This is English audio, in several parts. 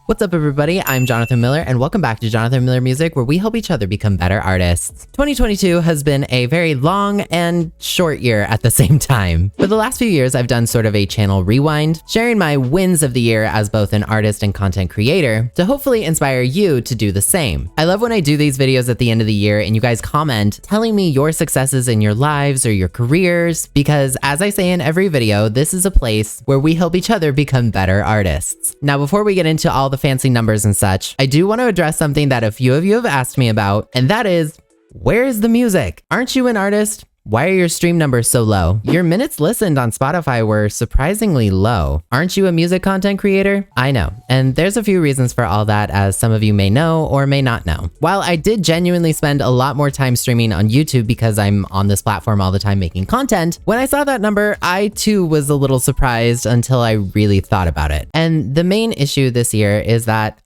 What's up, everybody? I'm Jonathan Miller, and welcome back to Jonathan Miller Music, where we help each other become better artists. 2022 has been a very long and short year at the same time. For the last few years, I've done sort of a channel rewind, sharing my wins of the year as both an artist and content creator to hopefully inspire you to do the same. I love when I do these videos at the end of the year and you guys comment telling me your successes in your lives or your careers, because as I say in every video, this is a place where we help each other become better artists. Now, before we get into all the fancy numbers and such, I do want to address something that a few of you have asked me about, and that is, where's the music? Aren't you an artist? Why are your stream numbers so low? Your minutes listened on Spotify were surprisingly low. Aren't you a music content creator? I know, and there's a few reasons for all that, as some of you may know or may not know. While I did genuinely spend a lot more time streaming on YouTube because I'm on this platform all the time making content, when I saw that number, I too was a little surprised until I really thought about it. And the main issue this year is that,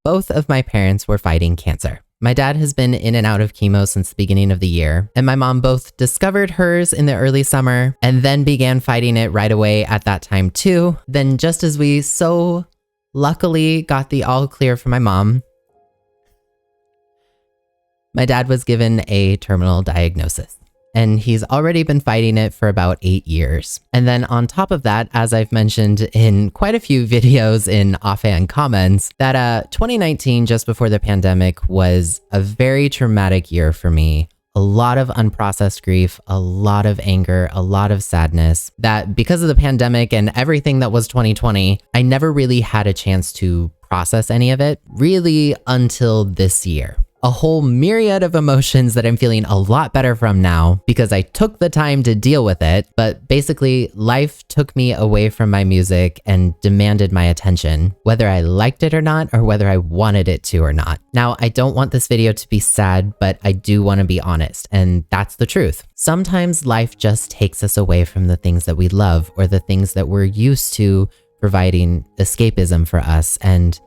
both of my parents were fighting cancer. My dad has been in and out of chemo since the beginning of the year, and my mom both discovered hers in the early summer and then began fighting it right away at that time too. Then just as we so luckily got the all clear from my mom, my dad was given a terminal diagnosis. And he's already been fighting it for about 8 years. And then on top of that, as I've mentioned in quite a few videos in offhand comments, that 2019, just before the pandemic, was a very traumatic year for me. A lot of unprocessed grief, a lot of anger, a lot of sadness, that because of the pandemic and everything that was 2020, I never really had a chance to process any of it, really until this year. A whole myriad of emotions that I'm feeling a lot better from now because I took the time to deal with it, but basically life took me away from my music and demanded my attention, whether I liked it or not, or whether I wanted it to or not. Now, I don't want this video to be sad, but I do want to be honest, and that's the truth. Sometimes life just takes us away from the things that we love or the things that we're used to providing escapism for us, and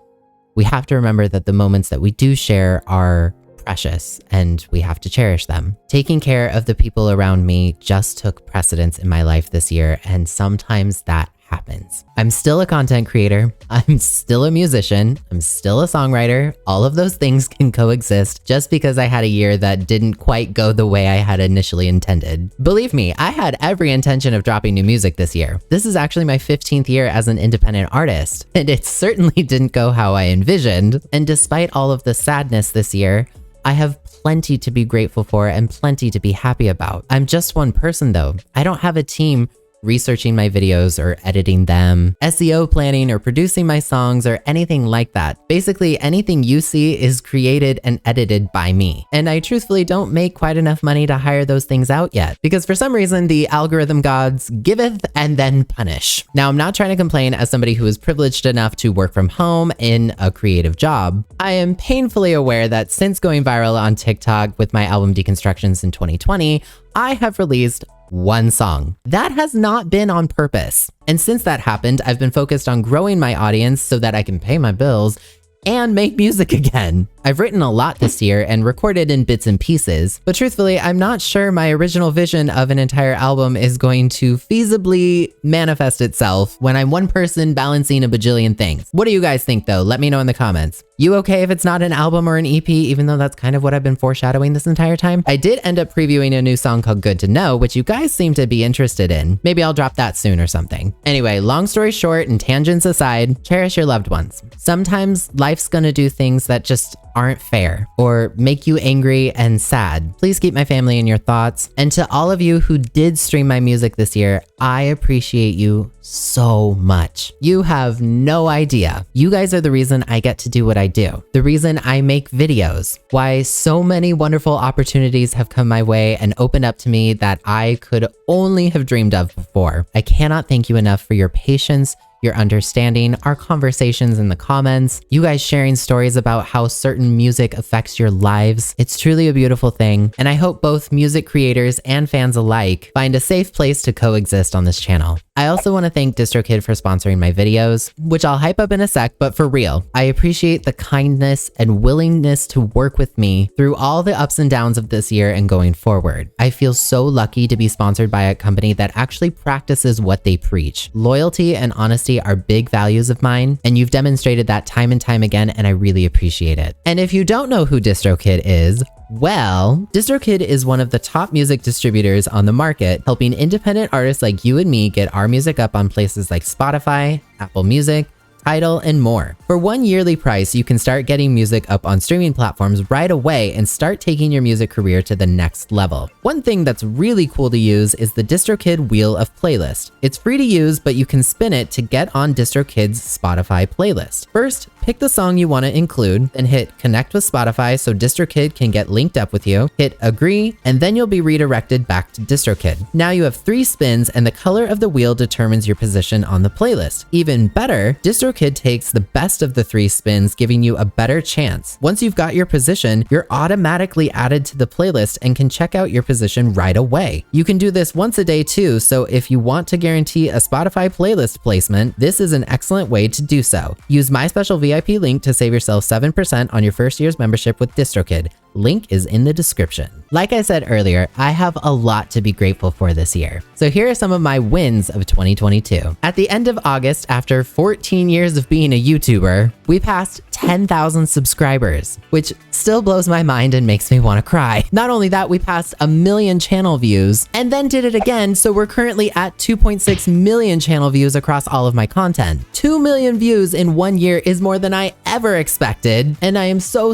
we have to remember that the moments that we do share are precious and we have to cherish them. Taking care of the people around me just took precedence in my life this year, and sometimes that happens. I'm still a content creator. I'm still a musician. I'm still a songwriter. All of those things can coexist just because I had a year that didn't quite go the way I had initially intended. Believe me, I had every intention of dropping new music this year. This is actually my 15th year as an independent artist, and it certainly didn't go how I envisioned. And despite all of the sadness this year, I have plenty to be grateful for and plenty to be happy about. I'm just one person though. I don't have a team researching my videos or editing them, SEO planning or producing my songs or anything like that. Basically, anything you see is created and edited by me. And I truthfully don't make quite enough money to hire those things out yet, because for some reason the algorithm gods giveth and then punish. Now, I'm not trying to complain as somebody who is privileged enough to work from home in a creative job. I am painfully aware that since going viral on TikTok with my album Deconstructions in 2020, I have released one song. That has not been on purpose. And since that happened, I've been focused on growing my audience so that I can pay my bills and make music again. I've written a lot this year and recorded in bits and pieces, but truthfully, I'm not sure my original vision of an entire album is going to feasibly manifest itself when I'm one person balancing a bajillion things. What do you guys think though? Let me know in the comments. You okay if it's not an album or an EP, even though that's kind of what I've been foreshadowing this entire time? I did end up previewing a new song called Good to Know, which you guys seem to be interested in. Maybe I'll drop that soon or something. Anyway, long story short and tangents aside, cherish your loved ones. Sometimes life's gonna do things that just aren't fair or make you angry and sad. Please keep my family in your thoughts. And to all of you who did stream my music this year, I appreciate you so much. You have no idea. You guys are the reason I get to do what I do. The reason I make videos. Why so many wonderful opportunities have come my way and opened up to me that I could only have dreamed of before. I cannot thank you enough for your patience, your understanding, our conversations in the comments, you guys sharing stories about how certain music affects your lives. It's truly a beautiful thing, and I hope both music creators and fans alike find a safe place to coexist on this channel. I also want to thank DistroKid for sponsoring my videos, which I'll hype up in a sec, but for real, I appreciate the kindness and willingness to work with me through all the ups and downs of this year and going forward. I feel so lucky to be sponsored by a company that actually practices what they preach. Loyalty and honesty are big values of mine, and you've demonstrated that time and time again, and I really appreciate it. And if you don't know who DistroKid is, well, DistroKid is one of the top music distributors on the market, helping independent artists like you and me get our music up on places like Spotify, Apple Music, Tidal, and more. For one yearly price, you can start getting music up on streaming platforms right away and start taking your music career to the next level. One thing that's really cool to use is the DistroKid Wheel of Playlist. It's free to use, but you can spin it to get on DistroKid's Spotify playlist. First, pick the song you want to include, then hit connect with Spotify so DistroKid can get linked up with you, hit agree, and then you'll be redirected back to DistroKid. Now you have 3 spins and the color of the wheel determines your position on the playlist. Even better, DistroKid takes the best of the 3 spins, giving you a better chance. Once you've got your position, you're automatically added to the playlist and can check out your position right away. You can do this once a day too, so if you want to guarantee a Spotify playlist placement, this is an excellent way to do so. Use my special VIP link to save yourself 7% on your first year's membership with DistroKid. Link is in the description. Like I said earlier, I have a lot to be grateful for this year. So here are some of my wins of 2022. At the end of August, after 14 years of being a YouTuber, we passed 10,000 subscribers, which still blows my mind and makes me want to cry. Not only that, we passed 1 million channel views and then did it again, so we're currently at 2.6 million channel views across all of my content. 2 million views in 1 year is more than I ever expected, and I am so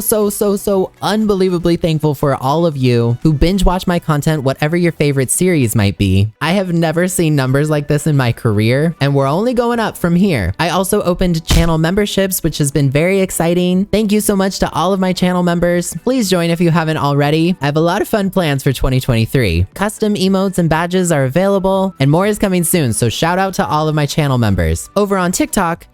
unbelievably thankful for all of you who binge watch my content, whatever your favorite series might be. I have never seen numbers like this in my career, and we're only going up from here. I also opened channel memberships, which has been very exciting. Thank you so much to all of my channel members. Please join if you haven't already. I have a lot of fun plans for 2023. Custom emotes and badges are available, and more is coming soon, so shout out to all of my channel members. Over on TikTok,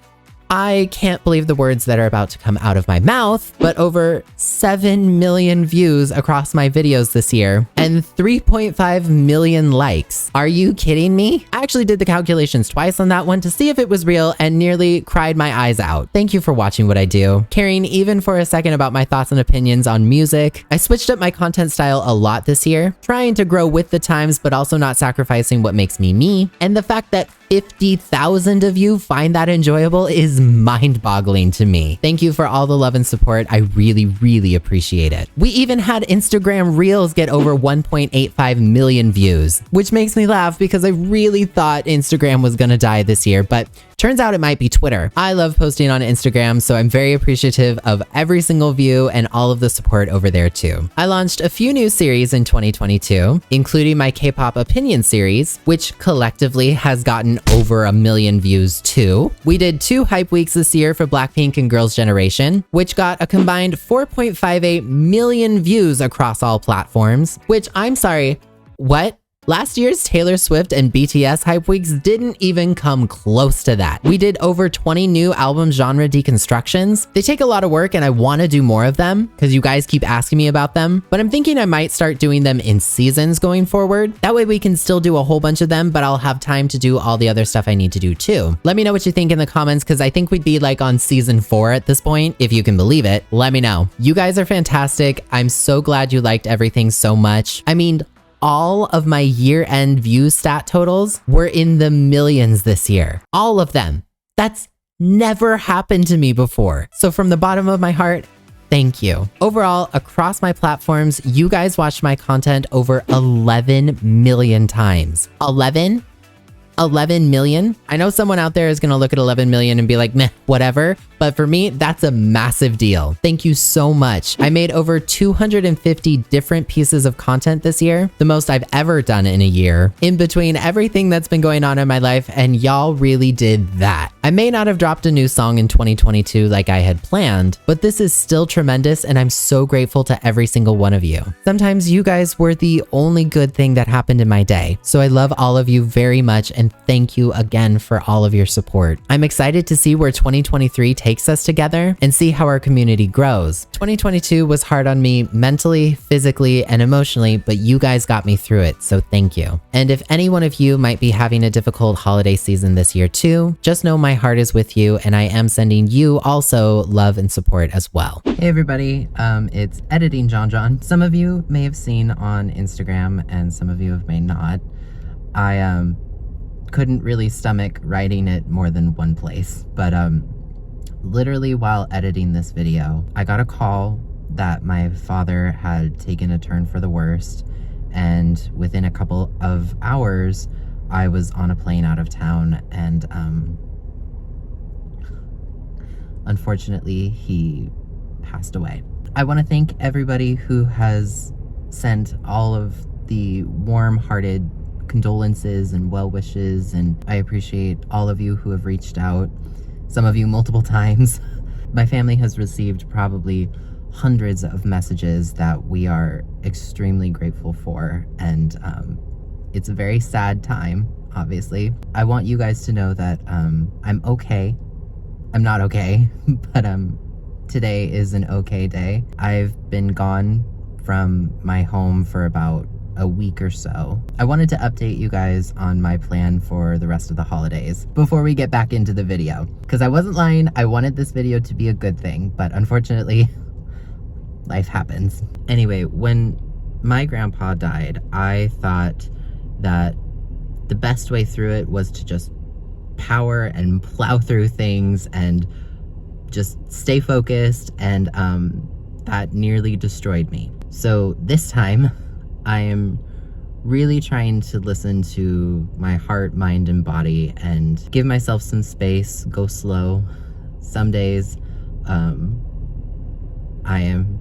I can't believe the words that are about to come out of my mouth, but over 7 million views across my videos this year and 3.5 million likes. Are you kidding me? I actually did the calculations twice on that one to see if it was real and nearly cried my eyes out. Thank you for watching what I do, caring even for a second about my thoughts and opinions on music. I switched up my content style a lot this year, trying to grow with the times, but also not sacrificing what makes me me. And the fact that 50,000 of you find that enjoyable is mind-boggling to me. Thank you for all the love and support. I really appreciate it. We even had Instagram Reels get over 1.85 million views, which makes me laugh because I really thought Instagram was gonna die this year, but turns out it might be Twitter. I love posting on Instagram, so I'm very appreciative of every single view and all of the support over there too. I launched a few new series in 2022, including my K-pop opinion series, which collectively has gotten over 1 million views too. We did 2 hype weeks this year for Blackpink and Girls' Generation, which got a combined 4.58 million views across all platforms, which I'm sorry, what? Last year's Taylor Swift and BTS hype weeks didn't even come close to that. We did over 20 new album genre deconstructions. They take a lot of work and I want to do more of them because you guys keep asking me about them, but I'm thinking I might start doing them in seasons going forward. That way we can still do a whole bunch of them, but I'll have time to do all the other stuff I need to do too. Let me know what you think in the comments because I think we'd be like on season 4 at this point, if you can believe it. Let me know. You guys are fantastic. I'm so glad you liked everything so much. I mean, all of my year-end view stat totals were in the millions this year. All of them. That's never happened to me before. So from the bottom of my heart, thank you. Overall, across my platforms, you guys watched my content over 11 million times. 11 million? I know someone out there is gonna look at 11 million and be like, meh, whatever. But for me, that's a massive deal. Thank you so much. I made over 250 different pieces of content this year, the most I've ever done in a year, in between everything that's been going on in my life, and y'all really did that. I may not have dropped a new song in 2022 like I had planned, but this is still tremendous, and I'm so grateful to every single one of you. Sometimes you guys were the only good thing that happened in my day, so I love all of you very much, and and thank you again for all of your support. I'm excited to see where 2023 takes us together and see how our community grows. 2022 was hard on me mentally, physically, and emotionally, but you guys got me through it, so thank you. And if any one of you might be having a difficult holiday season this year too, just know my heart is with you, and I am sending you also love and support as well. Hey everybody, it's Editing John. Some of you may have seen on Instagram and some of you may not. I couldn't really stomach writing it more than one place, but literally while editing this video, I got a call that my father had taken a turn for the worst, and within a couple of hours I was on a plane out of town, and unfortunately he passed away. I want to thank everybody who has sent all of the warm-hearted condolences and well wishes, and I appreciate all of you who have reached out, some of you multiple times. My family has received probably hundreds of messages that we are extremely grateful for, and it's a very sad time, obviously. I want you guys to know that I'm okay. I'm not okay, but today is an okay day. I've been gone from my home for about a week or so. I wanted to update you guys on my plan for the rest of the holidays before we get back into the video, because I wasn't lying. I wanted this video to be a good thing, but unfortunately, life happens. Anyway, when my grandpa died, I thought that the best way through it was to just power and plow through things and just stay focused, and that nearly destroyed me. So this time, I am really trying to listen to my heart, mind, and body and give myself some space, go slow. Some days, I am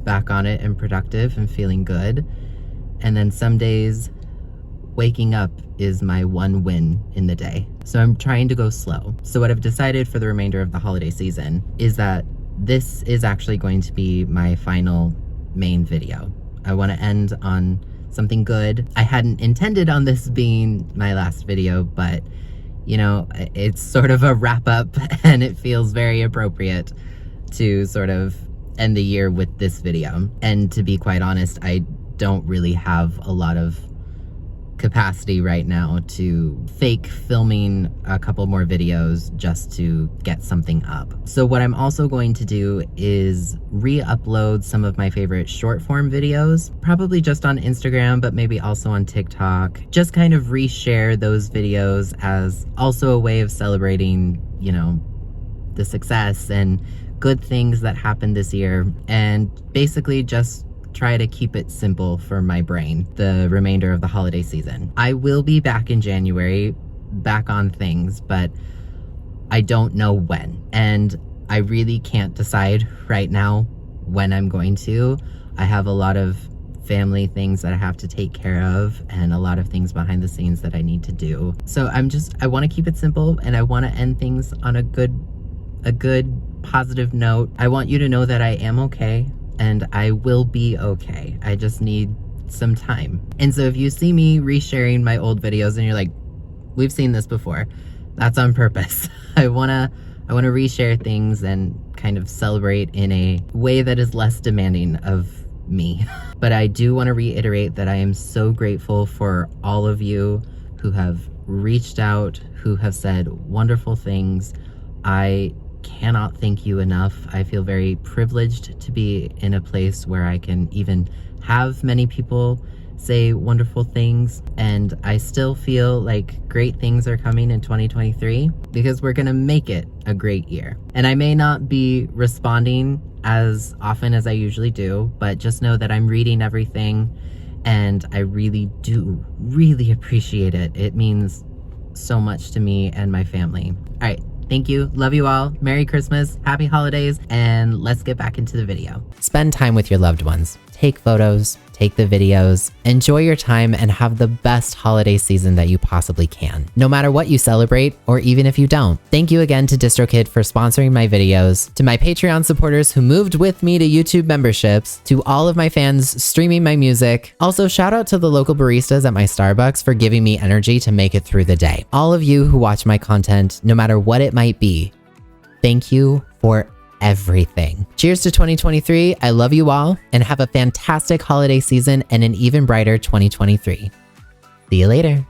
back on it and productive and feeling good. And then some days, waking up is my one win in the day. So I'm trying to go slow. So what I've decided for the remainder of the holiday season is that this is actually going to be my final main video. I want to end on something good. I hadn't intended on this being my last video, but you know, it's sort of a wrap up and it feels very appropriate to sort of end the year with this video. And to be quite honest, I don't really have a lot of capacity right now to fake filming a couple more videos just to get something up. So what I'm also going to do is re-upload some of my favorite short form videos, probably just on Instagram, but maybe also on TikTok. Just kind of reshare those videos as also a way of celebrating, you know, the success and good things that happened this year, and basically just try to keep it simple for my brain the remainder of the holiday season. I will be back in January, back on things, but I don't know when. And I really can't decide right now when I'm going to. I have a lot of family things that I have to take care of and a lot of things behind the scenes that I need to do. So I want to keep it simple, and I want to end things on a good positive note. I want you to know that I am okay. And I will be okay. I just need some time. And so if you see me resharing my old videos and you're like, we've seen this before, that's on purpose. I wanna reshare things and kind of celebrate in a way that is less demanding of me. But I do want to reiterate that I am so grateful for all of you who have reached out, who have said wonderful things. I cannot thank you enough. I feel very privileged to be in a place where I can even have many people say wonderful things, and I still feel like great things are coming in 2023 because we're gonna make it a great year. And I may not be responding as often as I usually do, but just know that I'm reading everything and I really do appreciate it. It means so much to me and my family. All right. Thank you. Love you all. Merry Christmas. Happy holidays. And let's get back into the video. Spend time with your loved ones. Take photos. take the videos, enjoy your time, and have the best holiday season that you possibly can, no matter what you celebrate, or even if you don't. Thank you again to DistroKid for sponsoring my videos, to my Patreon supporters who moved with me to YouTube memberships, to all of my fans streaming my music. Also, shout out to the local baristas at my Starbucks for giving me energy to make it through the day. All of you who watch my content, no matter what it might be, thank you for everything. Cheers to 2023. I love you all, and have a fantastic holiday season and an even brighter 2023. See you later.